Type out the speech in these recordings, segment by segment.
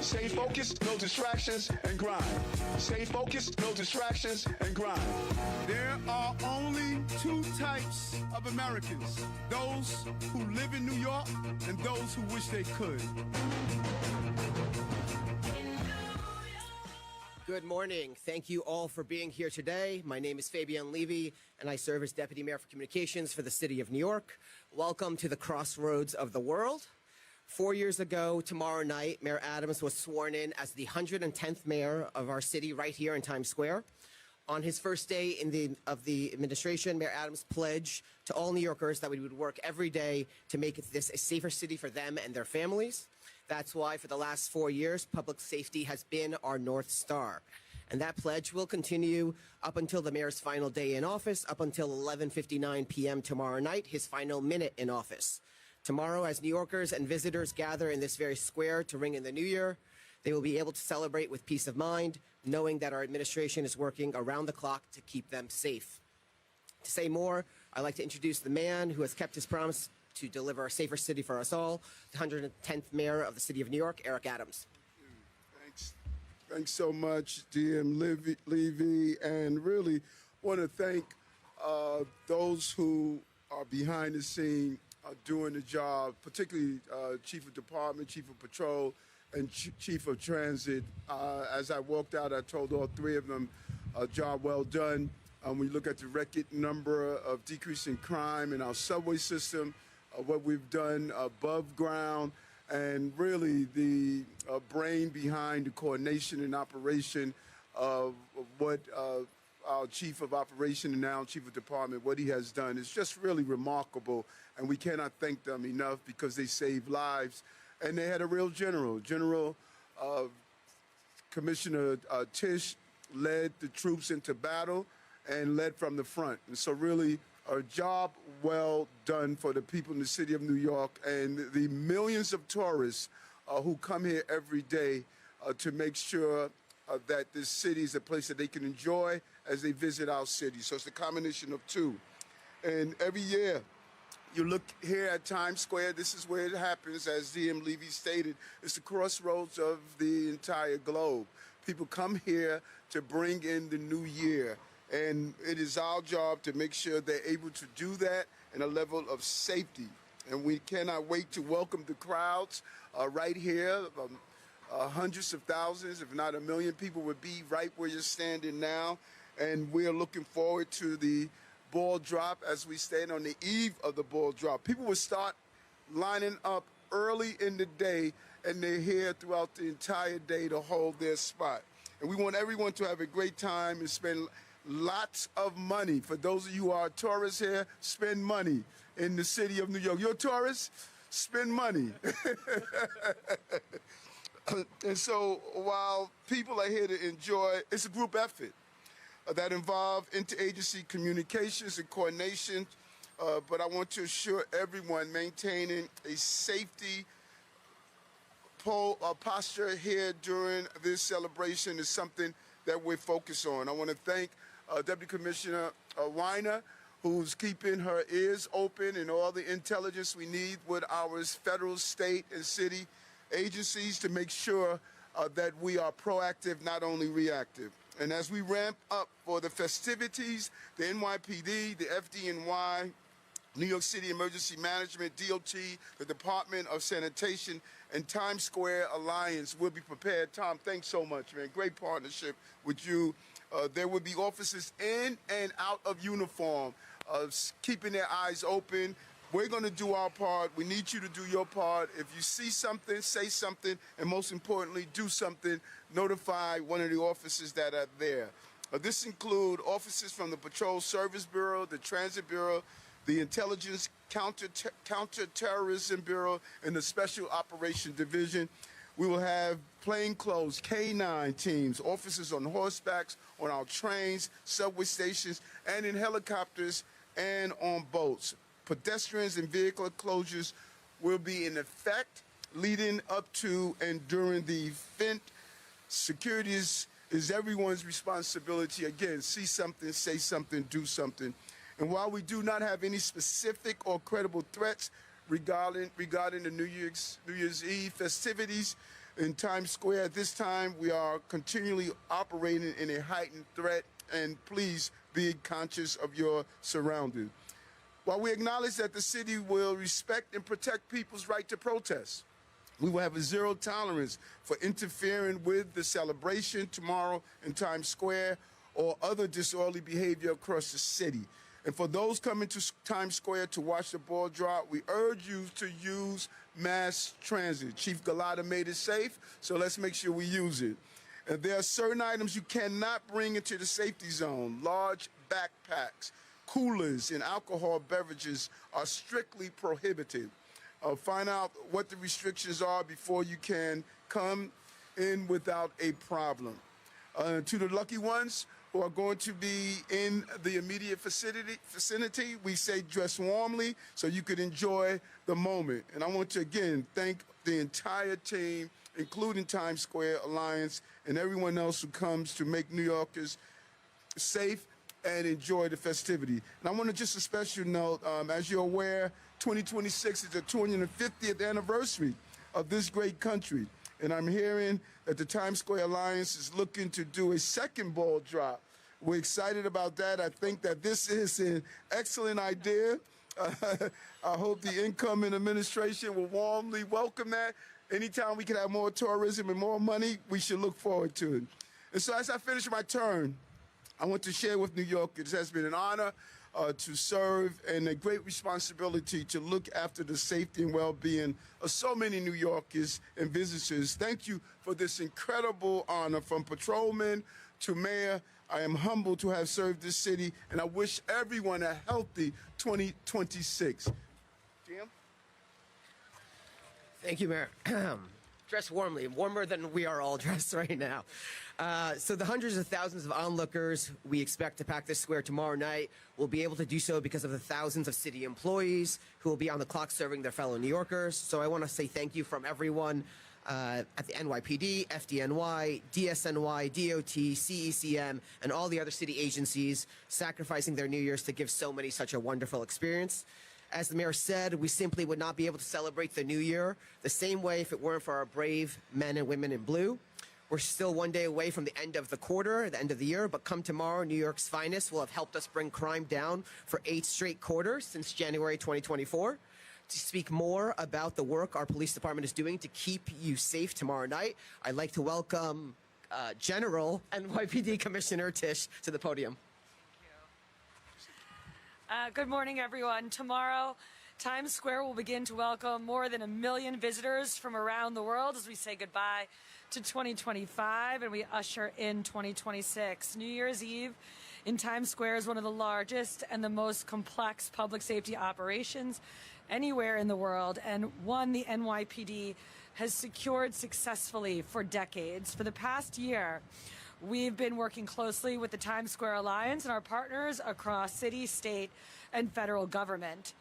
Stay focused, no distractions, and grind. Stay focused, no distractions, and grind. There are only two types of Americans, those who live in New York and those who wish they could. Good morning. Thank you all for being here today. My name is Fabian Levy, and I serve as Deputy Mayor for Communications for the City of New York. Welcome to the crossroads of the world. 4 years ago, tomorrow night, Mayor Adams was sworn in as the 110th mayor of our city right here in Times Square. On his first day of the administration, Mayor Adams pledged to all New Yorkers that we would work every day to make this a safer city for them and their families. That's why for the last 4 years, public safety has been our North Star. And that pledge will continue up until the mayor's final day in office, up until 11:59 p.m. tomorrow night, his final minute in office. Tomorrow, as New Yorkers and visitors gather in this very square to ring in the new year, they will be able to celebrate with peace of mind, knowing that our administration is working around the clock to keep them safe. To say more, I'd like to introduce the man who has kept his promise to deliver a safer city for us all, the 110th mayor of the city of New York, Eric Adams. Thanks so much, DM Levy, and really want to thank those who are behind the scene doing the job, particularly Chief of Department, Chief of Patrol, and Chief of Transit. As I walked out, I told all three of them, job well done. We look at the record number of decreasing crime in our subway system, what we've done above ground, and really the brain behind the coordination and operation of what our Chief of Operation and now Chief of Department, what he has done is just really remarkable, and we cannot thank them enough because they saved lives. And they had a real general. Commissioner Tisch led the troops into battle and led from the front. And so really a job well done for the people in the city of New York and the millions of tourists who come here every day to make sure that this city is a place that they can enjoy as they visit our city. So it's a combination of two. And every year, you look here at Times Square, this is where it happens, as DM Levy stated. It's the crossroads of the entire globe. People come here to bring in the new year. And it is our job to make sure they're able to do that in a level of safety. And we cannot wait to welcome the crowds right here. Hundreds of thousands, if not 1 million people would be right where you're standing now. And we're looking forward to the ball drop as we stand on the eve of the ball drop. People will start lining up early in the day, and they're here throughout the entire day to hold their spot. And we want everyone to have a great time and spend lots of money. For those of you who are tourists here, spend money in the city of New York. You're a tourist? Spend money. And so while people are here to enjoy, it's a group effort that involve interagency communications and coordination, but I want to assure everyone maintaining a safety posture here during this celebration is something that we're focused on. I want to thank Deputy Commissioner Weiner, who's keeping her ears open and all the intelligence we need with our federal, state, and city agencies to make sure that we are proactive, not only reactive. And as we ramp up for the festivities, the NYPD, the FDNY, New York City Emergency Management, DOT, the Department of Sanitation, and Times Square Alliance will be prepared. Tom, thanks so much, man. Great partnership with you. There will be officers in and out of uniform, keeping their eyes open. We're going to do our part. We need you to do your part. If you see something, say something, and most importantly, do something. Notify one of the officers that are there. This includes officers from the Patrol Service Bureau, the Transit Bureau, the Intelligence Counterterrorism Bureau, and the Special Operation Division. We will have plainclothes, K-9 teams, officers on horsebacks, on our trains, subway stations, and in helicopters and on boats. Pedestrians and vehicle closures will be in effect leading up to and during the event. Security is everyone's responsibility. Again, see something, say something, do something. And while we do not have any specific or credible threats regarding the New Year's Eve festivities, in Times Square at this time, we are continually operating in a heightened threat, and please be conscious of your surroundings. While we acknowledge that the city will respect and protect people's right to protest, we will have a zero tolerance for interfering with the celebration tomorrow in Times Square or other disorderly behavior across the city. And for those coming to Times Square to watch the ball drop, we urge you to use mass transit. Chief Galata made it safe, so let's make sure we use it. And there are certain items you cannot bring into the safety zone. Large backpacks, coolers, and alcohol beverages are strictly prohibited. Find out what the restrictions are before you can come in without a problem. To the lucky ones who are going to be in the immediate vicinity, we say dress warmly so you could enjoy the moment. And I want to again thank the entire team, including Times Square Alliance and everyone else who comes to make New Yorkers safe and enjoy the festivity. And I want to just a special note, as you're aware, 2026 is the 250th anniversary of this great country. And I'm hearing that the Times Square Alliance is looking to do a second ball drop. We're excited about that. I think that this is an excellent idea. I hope the incoming administration will warmly welcome that. Anytime we can have more tourism and more money, we should look forward to it. And so as I finish my turn, I want to share with New Yorkers, it has been an honor to serve and a great responsibility to look after the safety and well-being of so many New Yorkers and visitors. Thank you for this incredible honor. From patrolman to mayor, I am humbled to have served this city, and I wish everyone a healthy 2026. Jim? Thank you, Mayor. Dress warmly, warmer than we are all dressed right now. So the hundreds of thousands of onlookers we expect to pack this square tomorrow night will be able to do so because of the thousands of city employees who will be on the clock serving their fellow New Yorkers. So I want to say thank you from everyone at the NYPD, FDNY, DSNY, DOT, CECM, and all the other city agencies sacrificing their New Year's to give so many such a wonderful experience. As the mayor said, we simply would not be able to celebrate the new year the same way if it weren't for our brave men and women in blue. We're still one day away from the end of the quarter, the end of the year, but come tomorrow, New York's finest will have helped us bring crime down for 8 straight quarters since January 2024. To speak more about the work our police department is doing to keep you safe tomorrow night, I'd like to welcome General NYPD Commissioner Tisch to the podium. Good morning, everyone. Tomorrow, Times Square will begin to welcome more than 1 million visitors from around the world as we say goodbye to 2025 and we usher in 2026. New Year's Eve in Times Square is one of the largest and the most complex public safety operations anywhere in the world, and one the NYPD has secured successfully for decades. For the past year, we've been working closely with the Times Square Alliance and our partners across city, state, and federal government.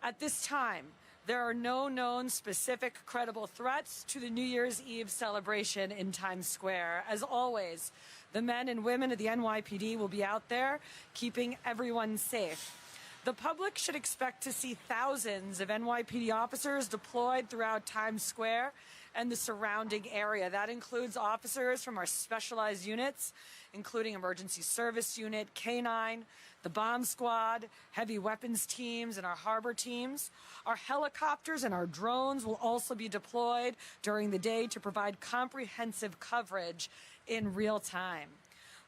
At this time, there are no known specific credible threats to the New Year's Eve celebration in Times Square. As always, the men and women of the NYPD will be out there keeping everyone safe. The public should expect to see thousands of NYPD officers deployed throughout Times Square and the surrounding area. That includes officers from our specialized units, including Emergency Service Unit, K-9, the Bomb Squad, heavy weapons teams, and our harbor teams. Our helicopters and our drones will also be deployed during the day to provide comprehensive coverage in real time.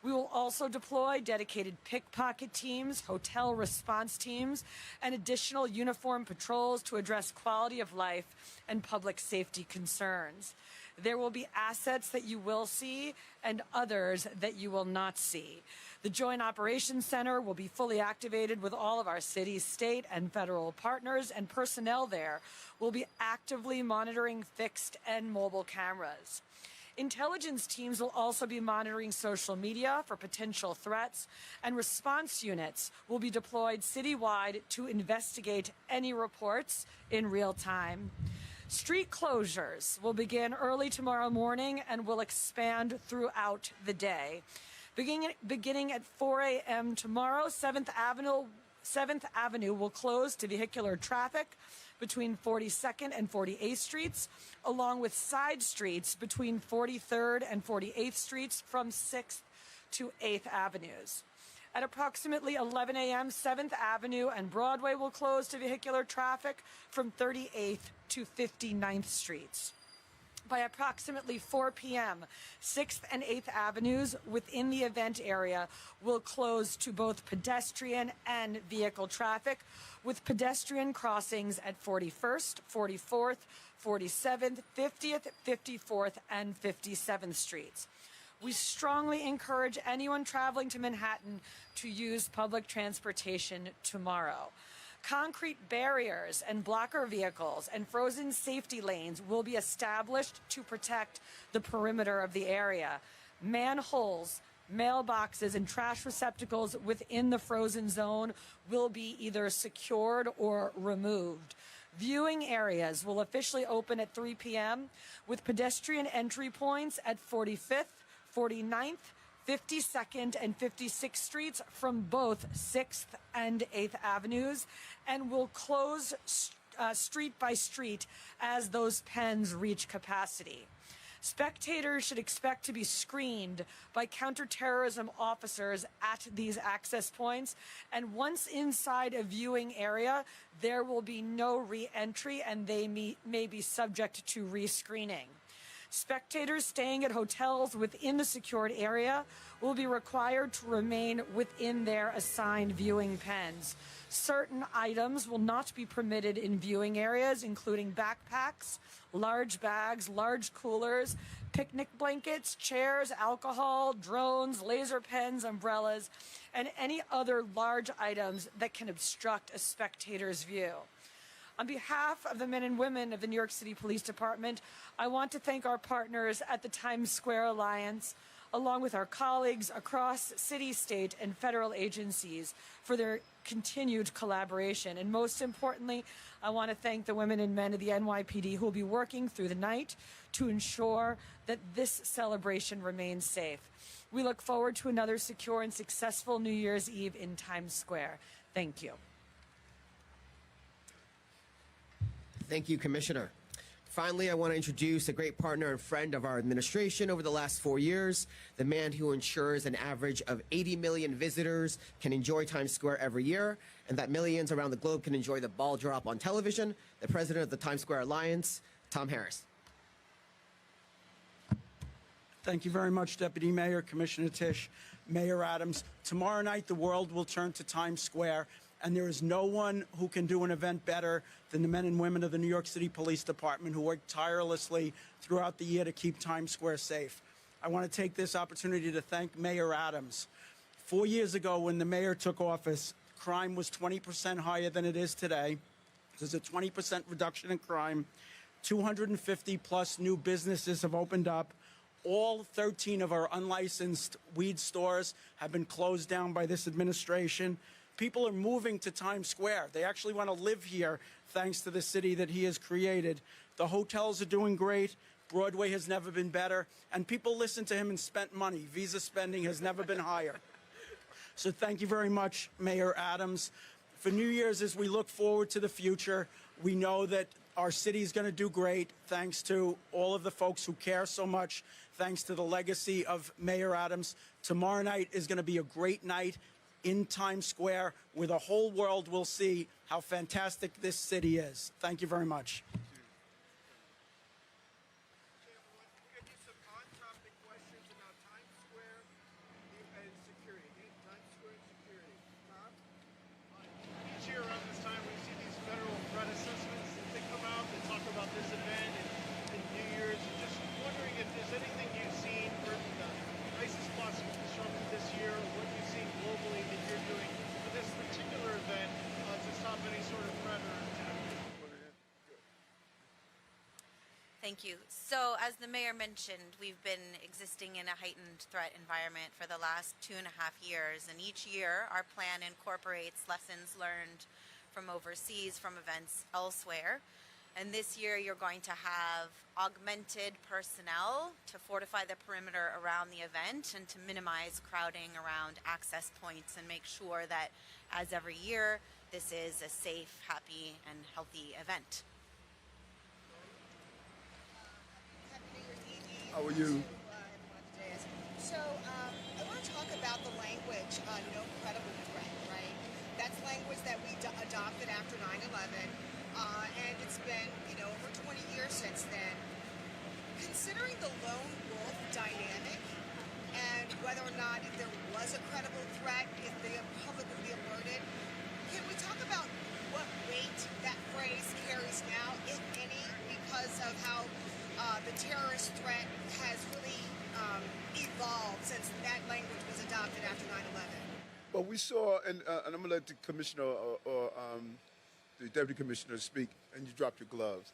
We will also deploy dedicated pickpocket teams, hotel response teams, and additional uniform patrols to address quality of life and public safety concerns. There will be assets that you will see and others that you will not see. The Joint Operations Center will be fully activated with all of our city, state, and federal partners, and personnel there will be actively monitoring fixed and mobile cameras. Intelligence teams will also be monitoring social media for potential threats, and response units will be deployed citywide to investigate any reports in real time. Street closures will begin early tomorrow morning and will expand throughout the day. Beginning at 4 a.m. tomorrow, 7th Avenue will close to vehicular traffic between 42nd and 48th Streets, along with side streets between 43rd and 48th Streets from 6th to 8th Avenues. At approximately 11 a.m., 7th Avenue and Broadway will close to vehicular traffic from 38th to 59th Streets. By approximately 4 p.m., 6th and 8th Avenues within the event area will close to both pedestrian and vehicle traffic, with pedestrian crossings at 41st, 44th, 47th, 50th, 54th, and 57th Streets. We strongly encourage anyone traveling to Manhattan to use public transportation tomorrow. Concrete barriers and blocker vehicles and frozen safety lanes will be established to protect the perimeter of the area. Manholes, mailboxes, and trash receptacles within the frozen zone will be either secured or removed. Viewing areas will officially open at 3 p.m. with pedestrian entry points at 45th, 49th, 52nd and 56th Streets from both 6th and 8th Avenues, and will close street by street as those pens reach capacity. Spectators should expect to be screened by counterterrorism officers at these access points, and once inside a viewing area, there will be no re-entry and they may be subject to rescreening. Spectators staying at hotels within the secured area will be required to remain within their assigned viewing pens. Certain items will not be permitted in viewing areas, including backpacks, large bags, large coolers, picnic blankets, chairs, alcohol, drones, laser pens, umbrellas, and any other large items that can obstruct a spectator's view. On behalf of the men and women of the New York City Police Department, I want to thank our partners at the Times Square Alliance, along with our colleagues across city, state, and federal agencies for their continued collaboration. And most importantly, I want to thank the women and men of the NYPD who will be working through the night to ensure that this celebration remains safe. We look forward to another secure and successful New Year's Eve in Times Square. Thank you. Thank you, Commissioner. Finally, I want to introduce a great partner and friend of our administration over the last 4 years, the man who ensures an average of 80 million visitors can enjoy Times Square every year, and that millions around the globe can enjoy the ball drop on television, the president of the Times Square Alliance, Tom Harris. Thank you very much, Deputy Mayor, Commissioner Tisch, Mayor Adams. Tomorrow night, the world will turn to Times Square, and there is no one who can do an event better than the men and women of the New York City Police Department who work tirelessly throughout the year to keep Times Square safe. I want to take this opportunity to thank Mayor Adams. 4 years ago, when the mayor took office, crime was 20% higher than it is today. There's a 20% reduction in crime. 250 plus new businesses have opened up. All 13 of our unlicensed weed stores have been closed down by this administration. People are moving to Times Square. They actually want to live here thanks to the city that he has created. The hotels are doing great. Broadway has never been better. And people listen to him and spent money. Visa spending has never been higher. So thank you very much, Mayor Adams. For New Year's, as we look forward to the future, we know that our city is going to do great thanks to all of the folks who care so much, thanks to the legacy of Mayor Adams. Tomorrow night is going to be a great night in Times Square, where the whole world will see how fantastic this city is. Thank you very much. Each year around this time, we see these federal threat assessments that they come out that talk about this event and New Year's. And just wondering if there's anything you've seen where the ISIS plots have been disrupted this year, or what you've seen globally that you're doing for this particular event to stop any sort of threat or attack. Thank you. So, as the mayor mentioned, we've been existing in a heightened threat environment for the last 2.5 years, and each year our plan incorporates lessons learned from overseas, from events elsewhere. And this year you're going to have augmented personnel to fortify the perimeter around the event and to minimize crowding around access points and make sure that, as every year, this is a safe, happy, and healthy event. Happy New Year's Eve. How are you? So I want to talk about the language, no credible threat, right? That's language that we adopted after 9/11, and it's been, over 20 years since then. Considering the lone wolf dynamic and whether or not if there was a credible threat, if the public would be alerted, can we talk about what weight that phrase carries now, if any, because of how the terrorist threat has really evolved since that language was adopted after 9/11? Well, we saw, and I'm going to let the commissioner or the deputy commissioner speak, and you dropped your gloves.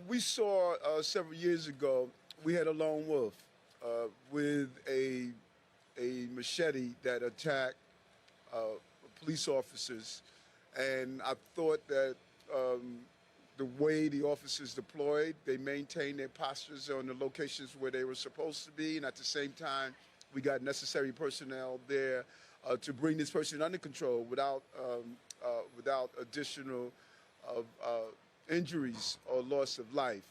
We saw several years ago, we had a lone wolf with a machete that attacked police officers. And I thought that the way the officers deployed, they maintained their postures on the locations where they were supposed to be. And at the same time, we got necessary personnel there to bring this person under control without additional injuries or loss of life.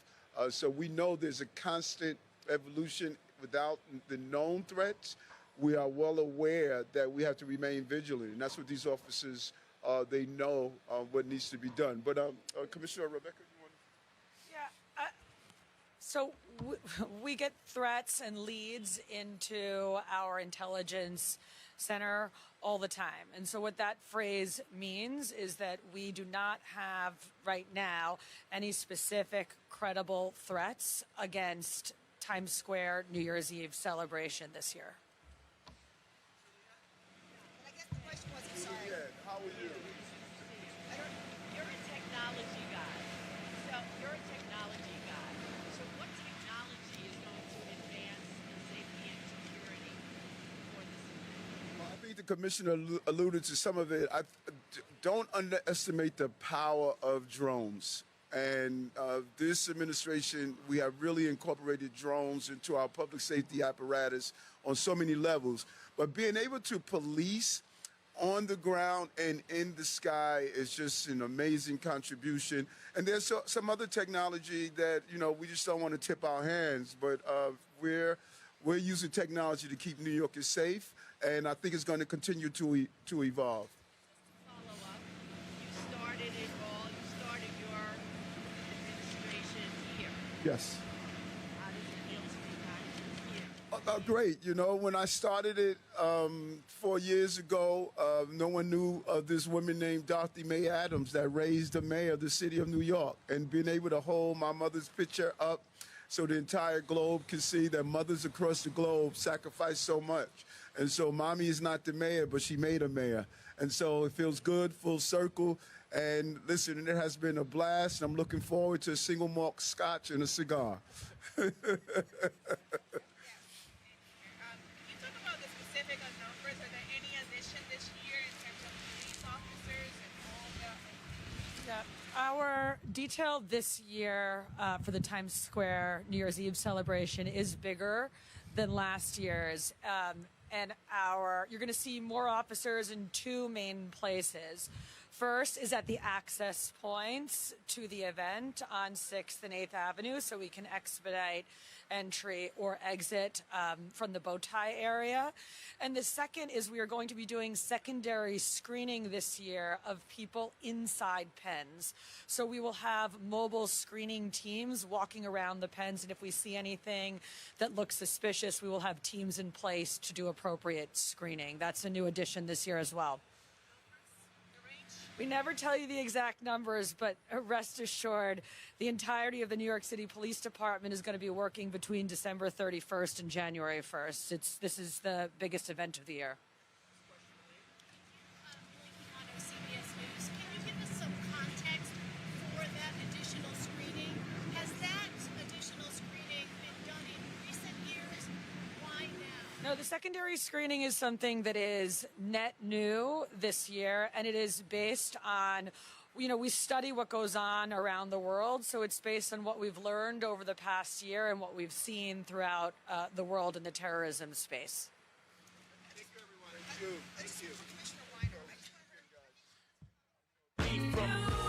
So we know there's a constant evolution without the known threats. We are well aware that we have to remain vigilant, and that's what these officers, they know what needs to be done. But Commissioner Rebecca, you want to? Yeah. So we get threats and leads into our intelligence center all the time. And so what that phrase means is that we do not have right now any specific credible threats against Times Square New Year's Eve celebration this year. I guess the question was, I'm sorry. How are you? You're a technology guy. So what technology is going to advance safety and security for this event? Well, I think the commissioner alluded to some of it. Don't underestimate the power of drones. And this administration, we have really incorporated drones into our public safety apparatus on so many levels. But being able to police on the ground and in the sky is just an amazing contribution. And there's some other technology that, we just don't want to tip our hands. But we're using technology to keep New Yorkers safe. And I think it's going to continue to evolve. Follow up. You started it all. You started your administration here. Yes. How does it feel to be back here? Great. When I started it 4 years ago, no one knew of this woman named Dorothy Mae Adams that raised the mayor of the city of New York. And being able to hold my mother's picture up so the entire globe can see that mothers across the globe sacrificed so much. And so mommy is not the mayor, but she made a mayor. And so it feels good, full circle. And listen, it has been a blast. I'm looking forward to a single malt scotch and a cigar. You talk about the specific numbers. Are there any addition this year in terms of police officers and all the? Yeah. Our detail this year for the Times Square New Year's Eve celebration is bigger than last year's. And you're going to see more officers in two main places. First is at the access points to the event on 6th and 8th Avenue, so we can expedite entry or exit from the bow tie area. And the second is we are going to be doing secondary screening this year of people inside pens. So we will have mobile screening teams walking around the pens, and if we see anything that looks suspicious, we will have teams in place to do appropriate screening. That's a new addition this year as well. We never tell you the exact numbers, but rest assured, the entirety of the New York City Police Department is going to be working between December 31st and January 1st. This is the biggest event of the year. CBS News. Can you give us some context for that additional screening? Has that additional screening been done in recent years? Why now? No, the secondary screening is something that is net new this year, and it is based on, we study what goes on around the world, so it's based on what we've learned over the past year and what we've seen throughout the world in the terrorism space. Thank you, everyone. Thank you. Commissioner Reiner, I just want to from